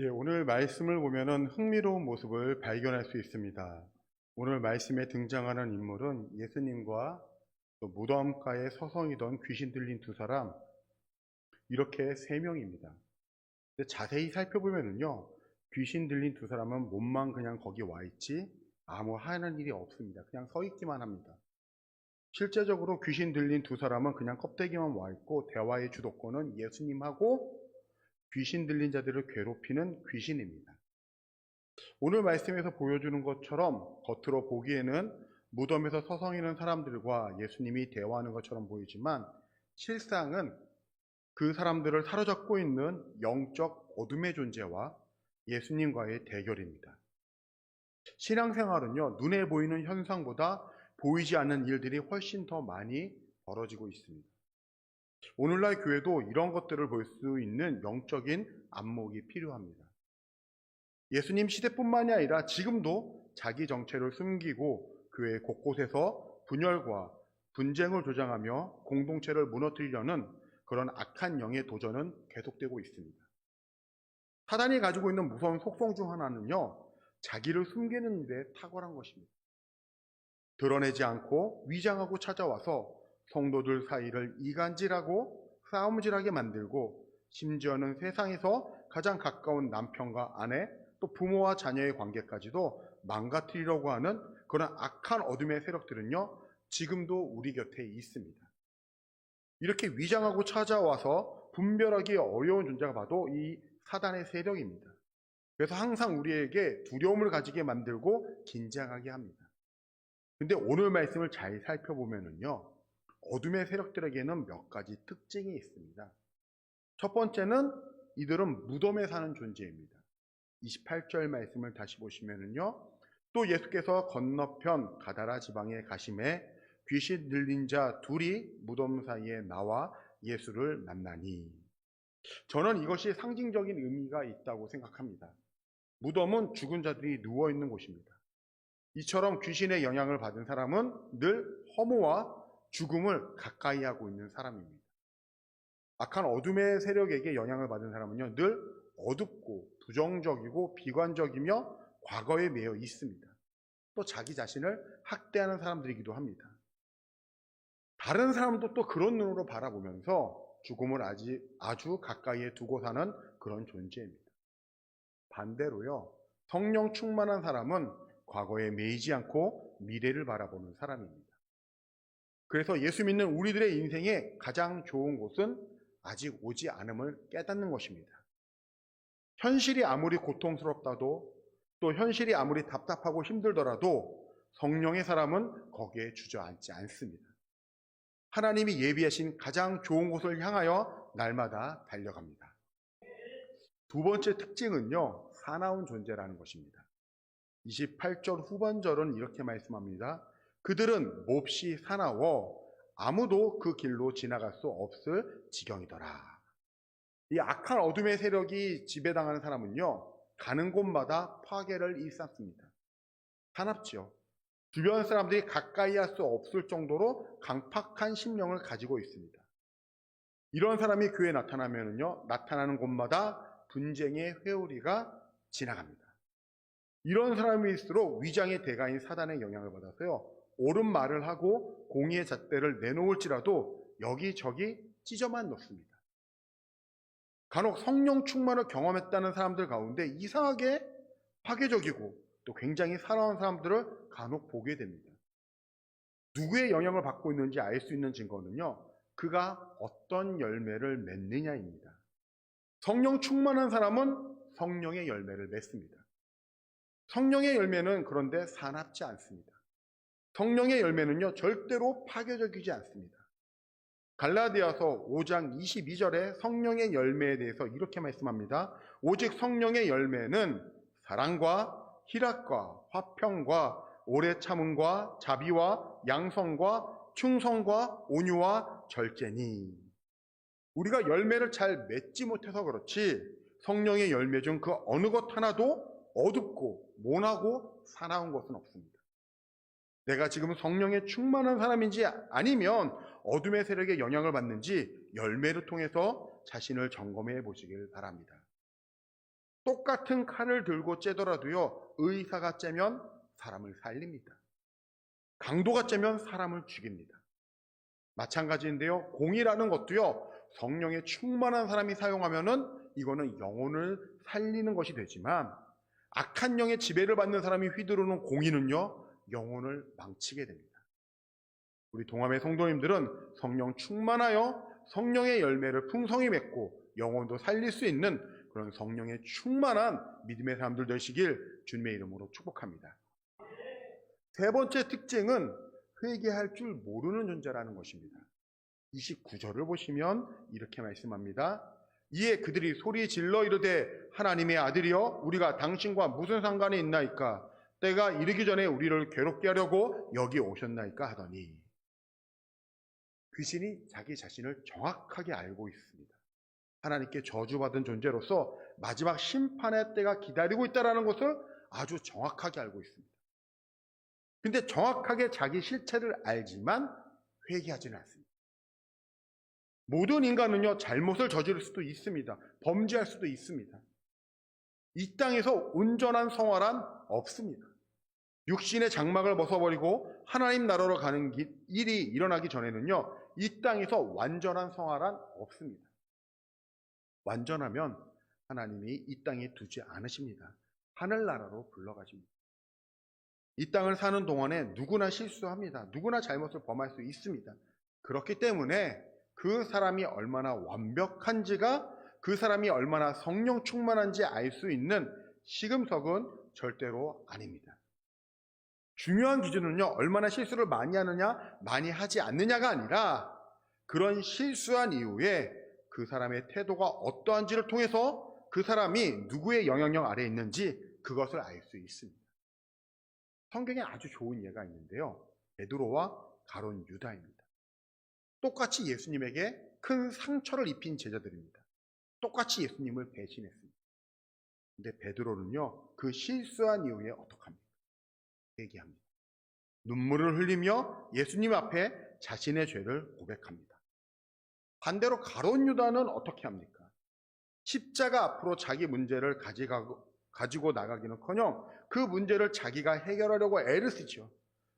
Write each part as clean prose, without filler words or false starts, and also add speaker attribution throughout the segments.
Speaker 1: 예, 오늘 말씀을 보면은 흥미로운 모습을 발견할 수 있습니다. 오늘 말씀에 등장하는 인물은 예수님과 또 무덤가에 서성이던 귀신 들린 두 사람, 이렇게 세 명입니다. 근데 자세히 살펴보면은요, 귀신 들린 두 사람은 몸만 그냥 거기 와 있지 아무 하는 일이 없습니다. 그냥 서 있기만 합니다. 실제적으로 귀신 들린 두 사람은 그냥 껍데기만 와 있고 대화의 주도권은 예수님하고 귀신 들린 자들을 괴롭히는 귀신입니다. 오늘 말씀에서 보여주는 것처럼 겉으로 보기에는 무덤에서 서성이는 사람들과 예수님이 대화하는 것처럼 보이지만 실상은 그 사람들을 사로잡고 있는 영적 어둠의 존재와 예수님과의 대결입니다. 신앙생활은요, 눈에 보이는 현상보다 보이지 않는 일들이 훨씬 더 많이 벌어지고 있습니다. 오늘날 교회도 이런 것들을 볼 수 있는 영적인 안목이 필요합니다. 예수님 시대뿐만이 아니라 지금도 자기 정체를 숨기고 교회 곳곳에서 분열과 분쟁을 조장하며 공동체를 무너뜨리려는 그런 악한 영의 도전은 계속되고 있습니다. 사단이 가지고 있는 무서운 속성 중 하나는요, 자기를 숨기는 데 탁월한 것입니다. 드러내지 않고 위장하고 찾아와서 성도들 사이를 이간질하고 싸움질하게 만들고 심지어는 세상에서 가장 가까운 남편과 아내 또 부모와 자녀의 관계까지도 망가뜨리려고 하는 그런 악한 어둠의 세력들은요, 지금도 우리 곁에 있습니다. 이렇게 위장하고 찾아와서 분별하기 어려운 존재가 바로 이 사단의 세력입니다. 그래서 항상 우리에게 두려움을 가지게 만들고 긴장하게 합니다. 근데 오늘 말씀을 잘 살펴보면은요, 어둠의 세력들에게는 몇 가지 특징이 있습니다. 첫 번째는 이들은 무덤에 사는 존재입니다. 28절 말씀을 다시 보시면은요, 또 예수께서 건너편 가다라 지방에 가심에 귀신 들린 자 둘이 무덤 사이에 나와 예수를 만나니. 저는 이것이 상징적인 의미가 있다고 생각합니다. 무덤은 죽은 자들이 누워 있는 곳입니다. 이처럼 귀신의 영향을 받은 사람은 늘 허무와 죽음을 가까이 하고 있는 사람입니다. 악한 어둠의 세력에게 영향을 받은 사람은요, 늘 어둡고 부정적이고 비관적이며 과거에 매여 있습니다. 또 자기 자신을 학대하는 사람들이기도 합니다. 다른 사람도 또 그런 눈으로 바라보면서 죽음을 아주 가까이에 두고 사는 그런 존재입니다. 반대로요, 성령 충만한 사람은 과거에 매이지 않고 미래를 바라보는 사람입니다. 그래서 예수 믿는 우리들의 인생에 가장 좋은 곳은 아직 오지 않음을 깨닫는 것입니다. 현실이 아무리 고통스럽다도 또 현실이 아무리 답답하고 힘들더라도 성령의 사람은 거기에 주저앉지 않습니다. 하나님이 예비하신 가장 좋은 곳을 향하여 날마다 달려갑니다. 두 번째 특징은요, 사나운 존재라는 것입니다. 28절 후반절은 이렇게 말씀합니다. 그들은 몹시 사나워 아무도 그 길로 지나갈 수 없을 지경이더라. 이 악한 어둠의 세력이 지배당하는 사람은요, 가는 곳마다 파괴를 일삼습니다. 사납지요. 주변 사람들이 가까이 할 수 없을 정도로 강팍한 심령을 가지고 있습니다. 이런 사람이 교회에 나타나면요, 나타나는 곳마다 분쟁의 회오리가 지나갑니다. 이런 사람일수록 위장의 대가인 사단의 영향을 받아서요, 옳은 말을 하고 공의의 잣대를 내놓을지라도 여기저기 찢어만 놓습니다. 간혹 성령 충만을 경험했다는 사람들 가운데 이상하게 파괴적이고 또 굉장히 사나운 사람들을 간혹 보게 됩니다. 누구의 영향을 받고 있는지 알 수 있는 증거는요, 그가 어떤 열매를 맺느냐입니다. 성령 충만한 사람은 성령의 열매를 맺습니다. 성령의 열매는 그런데 사납지 않습니다. 성령의 열매는요, 절대로 파괴적이지 않습니다. 갈라디아서 5장 22절에 성령의 열매에 대해서 이렇게 말씀합니다. 오직 성령의 열매는 사랑과 희락과 화평과 오래 참음과 자비와 양성과 충성과 온유와 절제니. 우리가 열매를 잘 맺지 못해서 그렇지 성령의 열매 중 그 어느 것 하나도 어둡고 모나고 사나운 것은 없습니다. 내가 지금 성령에 충만한 사람인지 아니면 어둠의 세력에 영향을 받는지 열매를 통해서 자신을 점검해 보시길 바랍니다. 똑같은 칼을 들고 째더라도요, 의사가 째면 사람을 살립니다. 강도가 째면 사람을 죽입니다. 마찬가지인데요, 공이라는 것도요, 성령에 충만한 사람이 사용하면은 이거는 영혼을 살리는 것이 되지만, 악한 영의 지배를 받는 사람이 휘두르는 공의는요, 영혼을 망치게 됩니다. 우리 동암의 성도님들은 성령 충만하여 성령의 열매를 풍성히 맺고 영혼도 살릴 수 있는 그런 성령의 충만한 믿음의 사람들 되시길 주님의 이름으로 축복합니다. 세 번째 특징은 회개할 줄 모르는 존재라는 것입니다. 29절을 보시면 이렇게 말씀합니다. 이에 그들이 소리 질러 이르되 하나님의 아들이여 우리가 당신과 무슨 상관이 있나이까? 때가 이르기 전에 우리를 괴롭게 하려고 여기 오셨나이까 하더니, 귀신이 자기 자신을 정확하게 알고 있습니다. 하나님께 저주받은 존재로서 마지막 심판의 때가 기다리고 있다는 것을 아주 정확하게 알고 있습니다. 근데 정확하게 자기 실체를 알지만 회개하지는 않습니다. 모든 인간은요, 잘못을 저지를 수도 있습니다. 범죄할 수도 있습니다. 이 땅에서 온전한 성화란 없습니다. 육신의 장막을 벗어버리고 하나님 나라로 가는 일이 일어나기 전에는요, 이 땅에서 완전한 성화란 없습니다. 완전하면 하나님이 이 땅에 두지 않으십니다. 하늘나라로 불러가십니다. 이 땅을 사는 동안에 누구나 실수합니다. 누구나 잘못을 범할 수 있습니다. 그렇기 때문에 그 사람이 얼마나 완벽한지가, 그 사람이 얼마나 성령 충만한지 알 수 있는 시금석은 절대로 아닙니다. 중요한 기준은요, 얼마나 실수를 많이 하느냐, 많이 하지 않느냐가 아니라 그런 실수한 이후에 그 사람의 태도가 어떠한지를 통해서 그 사람이 누구의 영향력 아래에 있는지 그것을 알 수 있습니다. 성경에 아주 좋은 예가 있는데요, 베드로와 가룟 유다입니다. 똑같이 예수님에게 큰 상처를 입힌 제자들입니다. 똑같이 예수님을 배신했습니다. 근데 베드로는요, 그 실수한 이후에 어떡합니까? 회개합니다. 눈물을 흘리며 예수님 앞에 자신의 죄를 고백합니다. 반대로 가룟 유다는 어떻게 합니까? 십자가 앞으로 자기 문제를 가지고 나가기는커녕 그 문제를 자기가 해결하려고 애를 쓰죠.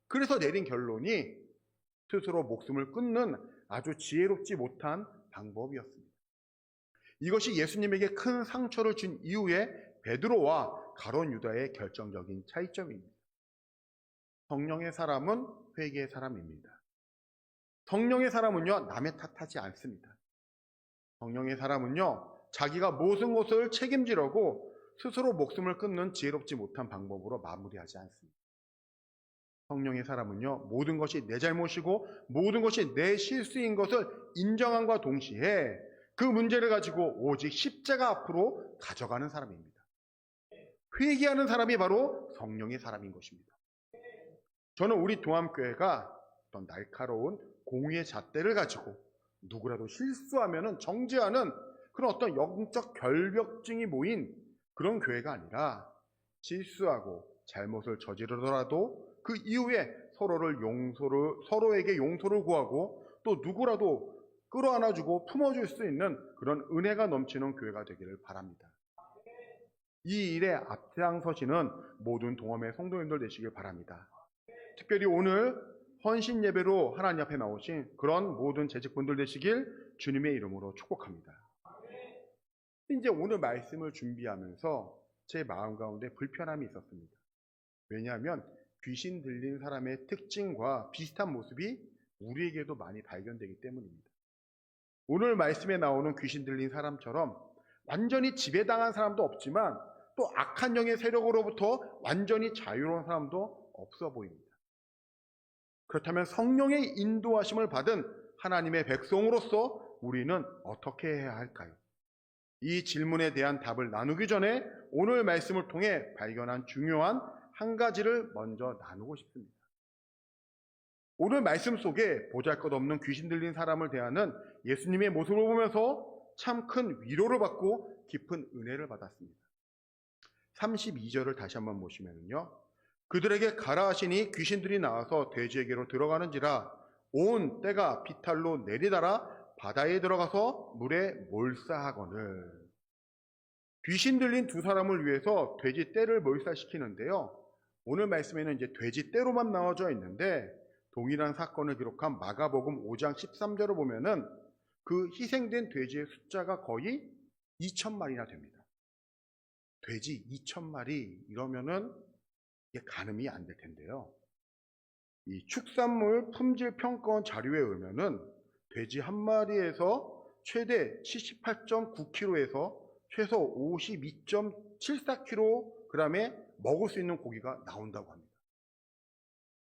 Speaker 1: 그래서 내린 결론이 스스로 목숨을 끊는 아주 지혜롭지 못한 방법이었습니다. 이것이 예수님에게 큰 상처를 준 이후에 베드로와 가룟 유다의 결정적인 차이점입니다. 성령의 사람은 회개의 사람입니다. 성령의 사람은요, 남의 탓하지 않습니다. 성령의 사람은요, 자기가 모든 것을 책임지려고 스스로 목숨을 끊는 지혜롭지 못한 방법으로 마무리하지 않습니다. 성령의 사람은요, 모든 것이 내 잘못이고 모든 것이 내 실수인 것을 인정함과 동시에 그 문제를 가지고 오직 십자가 앞으로 가져가는 사람입니다. 회개하는 사람이 바로 성령의 사람인 것입니다. 저는 우리 동암교회가 어떤 날카로운 공의의 잣대를 가지고 누구라도 실수하면 정죄하는 그런 어떤 영적 결벽증이 모인 그런 교회가 아니라, 실수하고 잘못을 저지르더라도 그 이후에 서로에게 용서를 구하고 또 누구라도 끌어안아주고 품어줄 수 있는 그런 은혜가 넘치는 교회가 되기를 바랍니다. 이 일에 앞장서시는 모든 동암의 성도님들 되시길 바랍니다. 특별히 오늘 헌신 예배로 하나님 앞에 나오신 그런 모든 재직분들 되시길 주님의 이름으로 축복합니다. 이제 오늘 말씀을 준비하면서 제 마음 가운데 불편함이 있었습니다. 왜냐하면 귀신 들린 사람의 특징과 비슷한 모습이 우리에게도 많이 발견되기 때문입니다. 오늘 말씀에 나오는 귀신 들린 사람처럼 완전히 지배당한 사람도 없지만 또 악한 영의 세력으로부터 완전히 자유로운 사람도 없어 보입니다. 그렇다면 성령의 인도하심을 받은 하나님의 백성으로서 우리는 어떻게 해야 할까요? 이 질문에 대한 답을 나누기 전에 오늘 말씀을 통해 발견한 중요한 한 가지를 먼저 나누고 싶습니다. 오늘 말씀 속에 보잘것없는 귀신 들린 사람을 대하는 예수님의 모습을 보면서 참 큰 위로를 받고 깊은 은혜를 받았습니다. 32절을 다시 한번 보시면요, 그들에게 가라 하시니 귀신들이 나와서 돼지에게로 들어가는지라 온 떼가 비탈로 내리달아 바다에 들어가서 물에 몰사하거늘. 귀신 들린 두 사람을 위해서 돼지 떼를 몰살시키는데요. 오늘 말씀에는 이제 돼지 떼로만 나와져 있는데 동일한 사건을 기록한 마가복음 5장 13절을 보면은 그 희생된 돼지의 숫자가 거의 2,000마리나 됩니다. 돼지 2,000마리 이러면은 이게 가늠이 안 될 텐데요. 이 축산물 품질 평가원 자료에 의하면은 돼지 한 마리에서 최대 78.9kg에서 최소 52.74kg에 먹을 수 있는 고기가 나온다고 합니다.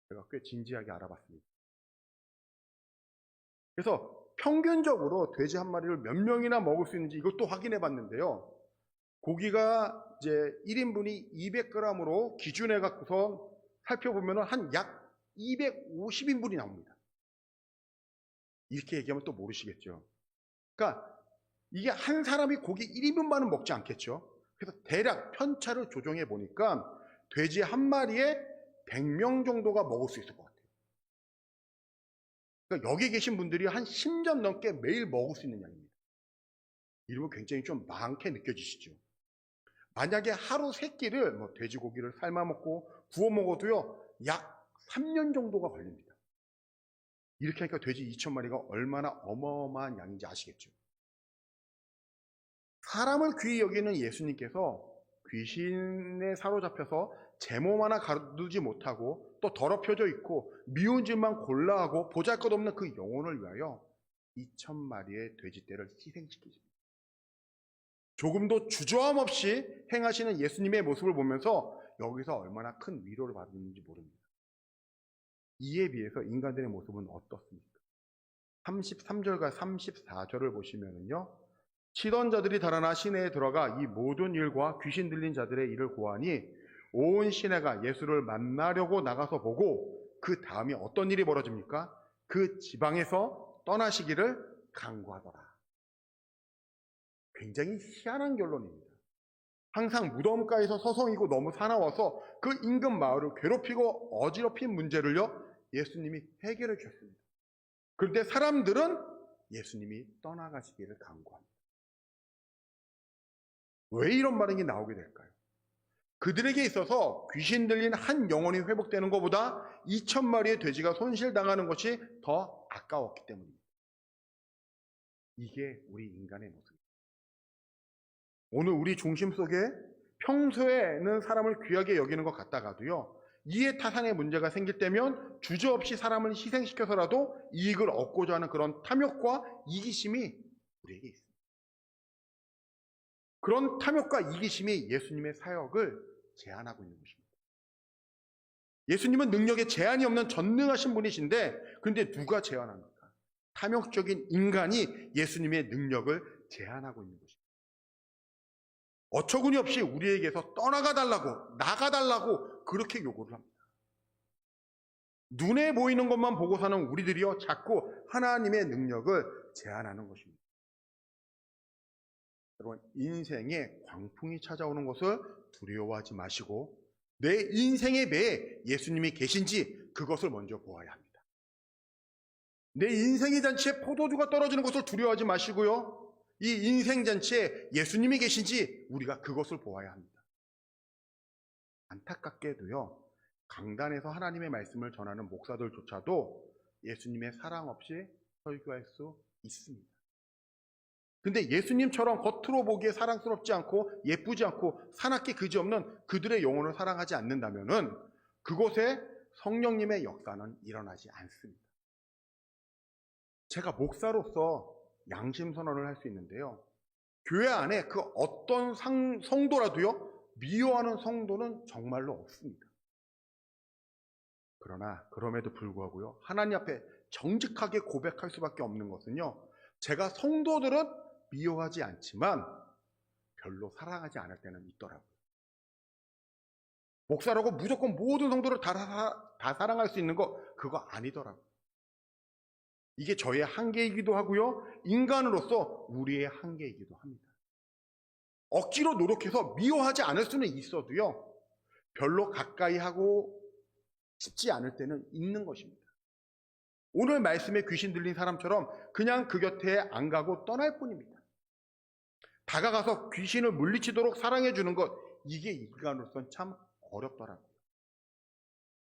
Speaker 1: 제가 꽤 진지하게 알아봤습니다. 그래서 평균적으로 돼지 한 마리를 몇 명이나 먹을 수 있는지 이것도 확인해 봤는데요. 고기가 이제 1인분이 200g으로 기준해 갖고서 살펴보면 한 약 250인분이 나옵니다. 이렇게 얘기하면 또 모르시겠죠. 그러니까 이게 한 사람이 고기 1인분만은 먹지 않겠죠. 그래서 대략 편차를 조정해 보니까 돼지 한 마리에 100명 정도가 먹을 수 있을 것 같아요. 그러니까 여기 계신 분들이 한 10년 넘게 매일 먹을 수 있는 양입니다. 이러면 굉장히 좀 많게 느껴지시죠. 만약에 하루 3끼를 돼지고기를 삶아 먹고 구워 먹어도요, 약 3년 정도가 걸립니다. 이렇게 하니까 돼지 2,000마리가 얼마나 어마어마한 양인지 아시겠죠? 사람을 귀히 여기는 예수님께서 귀신에 사로잡혀서 제 몸 하나 가두지 못하고 또 더럽혀져 있고 미운 짓만 골라하고 보잘것없는 그 영혼을 위하여 2,000마리의 돼지떼를 희생시키십니다. 조금도 주저함 없이 행하시는 예수님의 모습을 보면서 여기서 얼마나 큰 위로를 받는지 모릅니다. 이에 비해서 인간들의 모습은 어떻습니까? 33절과 34절을 보시면요, 치던 자들이 달아나 시내에 들어가 이 모든 일과 귀신 들린 자들의 일을 고하니 온 시내가 예수를 만나려고 나가서 보고 그 다음에 어떤 일이 벌어집니까? 그 지방에서 떠나시기를 간구하더라. 굉장히 희한한 결론입니다. 항상 무덤가에서 서성이고 너무 사나워서 그 인근 마을을 괴롭히고 어지럽힌 문제를요, 예수님이 해결해 주셨습니다. 그런데 사람들은 예수님이 떠나가시기를 간구합니다. 왜 이런 반응이 나오게 될까요? 그들에게 있어서 귀신 들린 한 영혼이 회복되는 것보다 2,000마리의 돼지가 손실당하는 것이 더 아까웠기 때문입니다. 이게 우리 인간의 모습입니다. 오늘 우리 중심 속에 평소에는 사람을 귀하게 여기는 것 같다가도요, 이해타산의 문제가 생길 때면 주저없이 사람을 희생시켜서라도 이익을 얻고자 하는 그런 탐욕과 이기심이 우리에게 있습니다. 그런 탐욕과 이기심이 예수님의 사역을 제한하고 있는 것입니다. 예수님은 능력에 제한이 없는 전능하신 분이신데, 그런데 누가 제한합니까? 탐욕적인 인간이 예수님의 능력을 제한하고 있는 것입니다. 어처구니 없이 우리에게서 떠나가달라고, 나가달라고 그렇게 요구를 합니다. 눈에 보이는 것만 보고 사는 우리들이요, 자꾸 하나님의 능력을 제한하는 것입니다. 여러분, 인생에 광풍이 찾아오는 것을 두려워하지 마시고 내 인생의 배에 예수님이 계신지 그것을 먼저 보아야 합니다. 내 인생의 잔치에 포도주가 떨어지는 것을 두려워하지 마시고요, 이 인생 잔치에 예수님이 계신지 우리가 그것을 보아야 합니다. 안타깝게도요, 강단에서 하나님의 말씀을 전하는 목사들조차도 예수님의 사랑 없이 설교할 수 있습니다. 근데 예수님처럼 겉으로 보기에 사랑스럽지 않고 예쁘지 않고 사납게 그지없는 그들의 영혼을 사랑하지 않는다면은 그곳에 성령님의 역사는 일어나지 않습니다. 제가 목사로서 양심 선언을 할 수 있는데요, 교회 안에 그 어떤 성도라도요, 미워하는 성도는 정말로 없습니다. 그러나 그럼에도 불구하고요, 하나님 앞에 정직하게 고백할 수밖에 없는 것은요, 제가 성도들은 미워하지 않지만 별로 사랑하지 않을 때는 있더라고요. 목사라고 무조건 모든 성도를 다 사랑할 수 있는 거 그거 아니더라고요. 이게 저의 한계이기도 하고요, 인간으로서 우리의 한계이기도 합니다. 억지로 노력해서 미워하지 않을 수는 있어도요, 별로 가까이 하고 싶지 않을 때는 있는 것입니다. 오늘 말씀에 귀신 들린 사람처럼 그냥 그 곁에 안 가고 떠날 뿐입니다. 다가가서 귀신을 물리치도록 사랑해 주는 것, 이게 인간으로서는 참 어렵더라고요.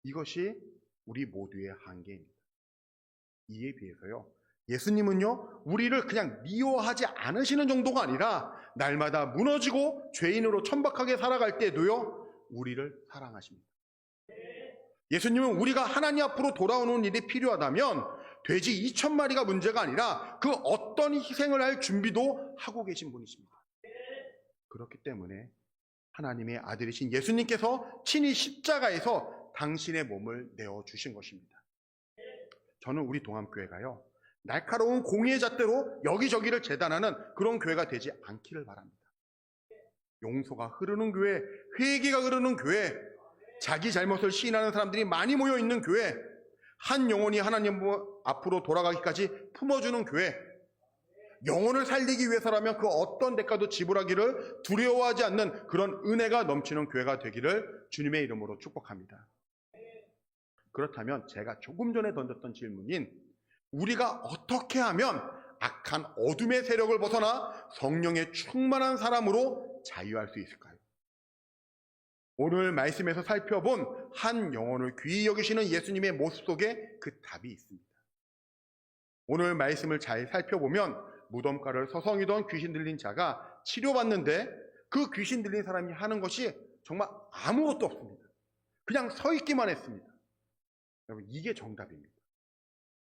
Speaker 1: 이것이 우리 모두의 한계입니다. 이에 비해서요, 예수님은요, 우리를 그냥 미워하지 않으시는 정도가 아니라 날마다 무너지고 죄인으로 천박하게 살아갈 때도요, 우리를 사랑하십니다. 예수님은 우리가 하나님 앞으로 돌아오는 일이 필요하다면 돼지 2,000마리가 문제가 아니라 그 어떤 희생을 할 준비도 하고 계신 분이십니다. 그렇기 때문에 하나님의 아들이신 예수님께서 친히 십자가에서 당신의 몸을 내어주신 것입니다. 저는 우리 동암교회가요, 날카로운 공의의 잣대로 여기저기를 재단하는 그런 교회가 되지 않기를 바랍니다. 용서가 흐르는 교회, 회개가 흐르는 교회, 자기 잘못을 시인하는 사람들이 많이 모여있는 교회, 한 영혼이 하나님 앞으로 돌아가기까지 품어주는 교회, 영혼을 살리기 위해서라면 그 어떤 대가도 지불하기를 두려워하지 않는 그런 은혜가 넘치는 교회가 되기를 주님의 이름으로 축복합니다. 그렇다면 제가 조금 전에 던졌던 질문인 우리가 어떻게 하면 악한 어둠의 세력을 벗어나 성령의 충만한 사람으로 자유할 수 있을까요? 오늘 말씀에서 살펴본 한 영혼을 귀히 여기시는 예수님의 모습 속에 그 답이 있습니다. 오늘 말씀을 잘 살펴보면 무덤가를 서성이던 귀신 들린 자가 치료받는데 그 귀신 들린 사람이 하는 것이 정말 아무것도 없습니다. 그냥 서 있기만 했습니다. 여러분, 이게 정답입니다.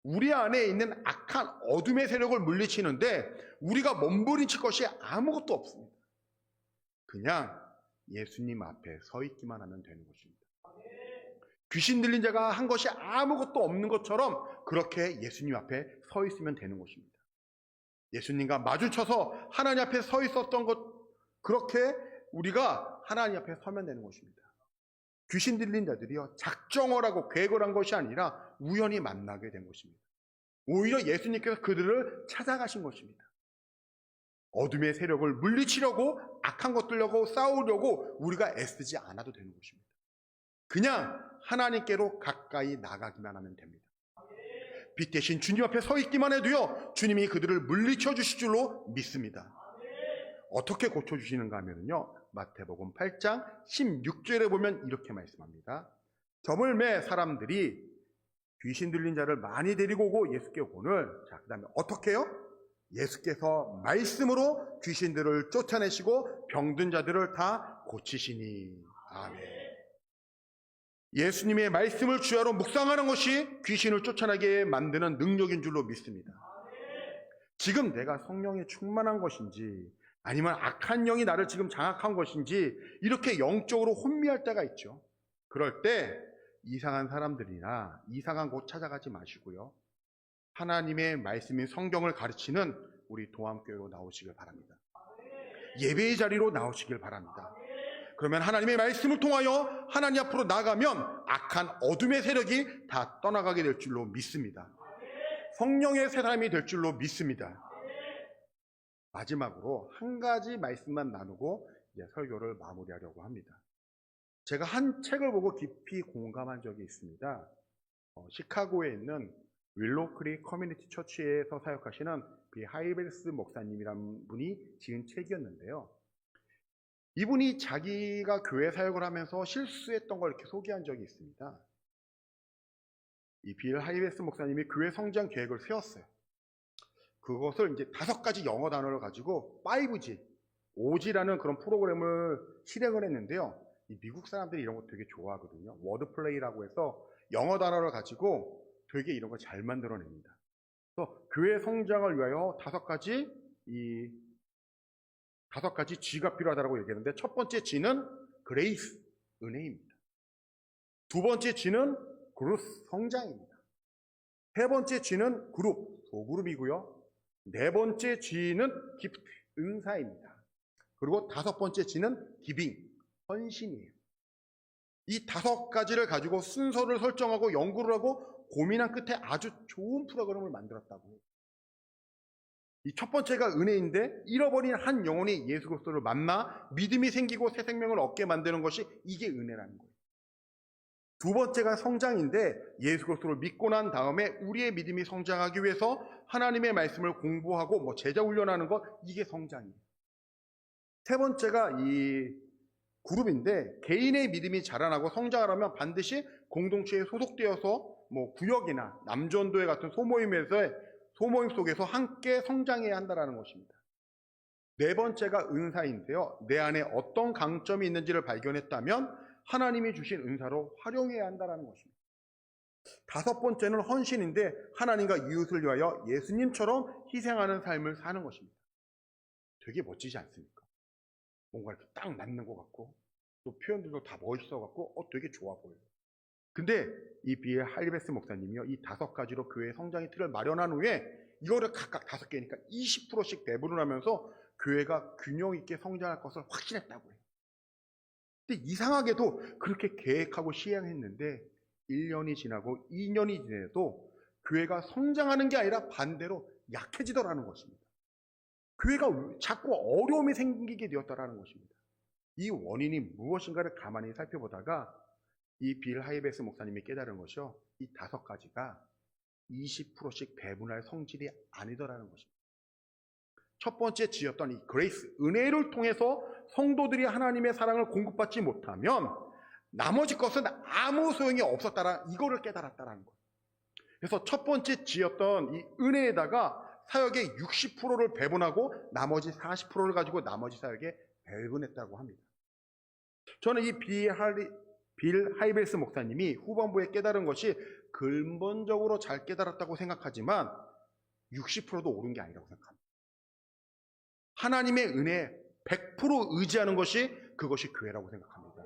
Speaker 1: 우리 안에 있는 악한 어둠의 세력을 물리치는데 우리가 몸부림칠 것이 아무것도 없습니다. 그냥 예수님 앞에 서 있기만 하면 되는 것입니다. 귀신 들린 자가 한 것이 아무것도 없는 것처럼 그렇게 예수님 앞에 서 있으면 되는 것입니다. 예수님과 마주쳐서 하나님 앞에 서 있었던 것, 그렇게 우리가 하나님 앞에 서면 되는 것입니다. 귀신 들린 자들이요, 작정을 하고 계획을 한 것이 아니라 우연히 만나게 된 것입니다. 오히려 예수님께서 그들을 찾아가신 것입니다. 어둠의 세력을 물리치려고, 악한 것들하고 싸우려고 우리가 애쓰지 않아도 되는 것입니다. 그냥 하나님께로 가까이 나가기만 하면 됩니다. 빛 대신 주님 앞에 서 있기만 해도요, 주님이 그들을 물리쳐 주실 줄로 믿습니다. 어떻게 고쳐주시는가 하면요, 마태복음 8장 16절에 보면 이렇게 말씀합니다. 점을 매 사람들이 귀신 들린 자를 많이 데리고 오고 예수께 오거늘, 자, 그 다음에 어떻게 해요? 예수께서 말씀으로 귀신들을 쫓아내시고 병든 자들을 다 고치시니. 아멘. 예수님의 말씀을 주야로 묵상하는 것이 귀신을 쫓아나게 만드는 능력인 줄로 믿습니다. 지금 내가 성령에 충만한 것인지 아니면 악한 영이 나를 지금 장악한 것인지 이렇게 영적으로 혼미할 때가 있죠. 그럴 때 이상한 사람들이나 이상한 곳 찾아가지 마시고요, 하나님의 말씀인 성경을 가르치는 우리 동암교회로 나오시길 바랍니다. 예배의 자리로 나오시길 바랍니다. 그러면 하나님의 말씀을 통하여 하나님 앞으로 나가면 악한 어둠의 세력이 다 떠나가게 될 줄로 믿습니다. 성령의 새 사람이 될 줄로 믿습니다. 마지막으로 한 가지 말씀만 나누고 이제 설교를 마무리하려고 합니다. 제가 한 책을 보고 깊이 공감한 적이 있습니다. 시카고에 있는 윌로크릭 커뮤니티 처치에서 사역하시는 비 하이벨스 목사님이라는 분이 지은 책이었는데요. 이분이 자기가 교회 사역을 하면서 실수했던 걸 이렇게 소개한 적이 있습니다. 이 빌 하이벨스 목사님이 교회 성장 계획을 세웠어요. 그것을 이제 5가지 영어 단어를 가지고 5G, 5G라는 그런 프로그램을 실행을 했는데요. 이 미국 사람들이 이런 거 되게 좋아하거든요. 워드플레이라고 해서 영어 단어를 가지고 되게 이런 걸 잘 만들어냅니다. 그래서 교회 성장을 위하여 5가지 G가 필요하다고 얘기했는데, 첫 번째 G는 그레이스, 은혜입니다. 두 번째 G는 그루스, 성장입니다. 세 번째 G는 그룹, 소그룹이고요. 네 번째 G는 기프트, 은사입니다. 그리고 5번째 G는 기빙, 헌신이에요. 이 5가지를 가지고 순서를 설정하고 연구를 하고 고민한 끝에 아주 좋은 프로그램을 만들었다고 해요. 이 첫 번째가 은혜인데, 잃어버린 한 영혼이 예수 그리스도를 만나 믿음이 생기고 새 생명을 얻게 만드는 것이 이게 은혜라는 거예요. 두 번째가 성장인데, 예수 그리스도를 믿고 난 다음에 우리의 믿음이 성장하기 위해서 하나님의 말씀을 공부하고 제자 훈련하는 것, 이게 성장이에요. 세 번째가 이 그룹인데, 개인의 믿음이 자라나고 성장하려면 반드시 공동체에 소속되어서 뭐 구역이나 남전도회 같은 소모임 속에서 함께 성장해야 한다는 것입니다. 네 번째가 은사인데요. 내 안에 어떤 강점이 있는지를 발견했다면 하나님이 주신 은사로 활용해야 한다는 것입니다. 다섯 번째는 헌신인데, 하나님과 이웃을 위하여 예수님처럼 희생하는 삶을 사는 것입니다. 되게 멋지지 않습니까? 뭔가 이렇게 딱 맞는 것 같고, 또 표현들도 다 멋있어 갖고 되게 좋아 보여요. 근데 이 빌 하이베스 목사님이요, 이 다섯 가지로 교회의 성장의 틀을 마련한 후에 이거를 각각 다섯 개니까 20%씩 배분을 하면서 교회가 균형 있게 성장할 것을 확신했다고 해요. 근데 이상하게도 그렇게 계획하고 시행했는데 1년이 지나고 2년이 지나도 교회가 성장하는 게 아니라 반대로 약해지더라는 것입니다. 교회가 자꾸 어려움이 생기게 되었다라는 것입니다. 이 원인이 무엇인가를 가만히 살펴보다가 이 빌 하이베스 목사님이 깨달은 것이요, 이 다섯 가지가 20%씩 배분할 성질이 아니더라는 것입니다. 첫 번째 지었던 이 그레이스, 은혜를 통해서 성도들이 하나님의 사랑을 공급받지 못하면 나머지 것은 아무 소용이 없었다라, 이거를 깨달았다라는 거예요. 그래서 첫 번째 지었던 이 은혜에다가 사역의 60%를 배분하고 나머지 40%를 가지고 나머지 사역에 배분했다고 합니다. 저는 이 빌 하이베스 목사님이 후반부에 깨달은 것이 근본적으로 잘 깨달았다고 생각하지만 60%도 옳은 게 아니라고 생각합니다. 하나님의 은혜에 100% 의지하는 것이 그것이 교회라고 생각합니다.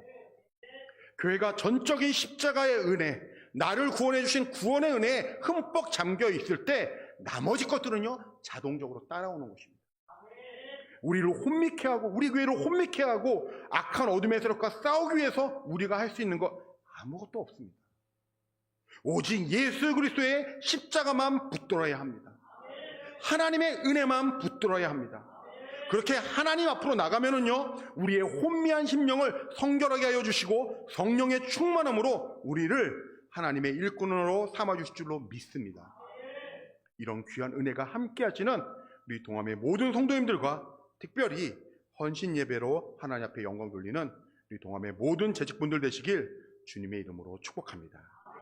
Speaker 1: 교회가 전적인 십자가의 은혜, 나를 구원해 주신 구원의 은혜에 흠뻑 잠겨 있을 때 나머지 것들은요, 자동적으로 따라오는 것입니다. 우리를 혼미케 하고, 우리 교회를 혼미케 하고 악한 어둠의 세력과 싸우기 위해서 우리가 할 수 있는 것 아무것도 없습니다. 오직 예수 그리스도의 십자가만 붙들어야 합니다. 하나님의 은혜만 붙들어야 합니다. 그렇게 하나님 앞으로 나가면은요, 우리의 혼미한 심령을 성결하게 하여 주시고 성령의 충만함으로 우리를 하나님의 일꾼으로 삼아 주실 줄로 믿습니다. 이런 귀한 은혜가 함께 하시는 우리 동함의 모든 성도님들과 특별히 헌신 예배로 하나님 앞에 영광 돌리는 우리 동함의 모든 재직분들 되시길 주님의 이름으로 축복합니다.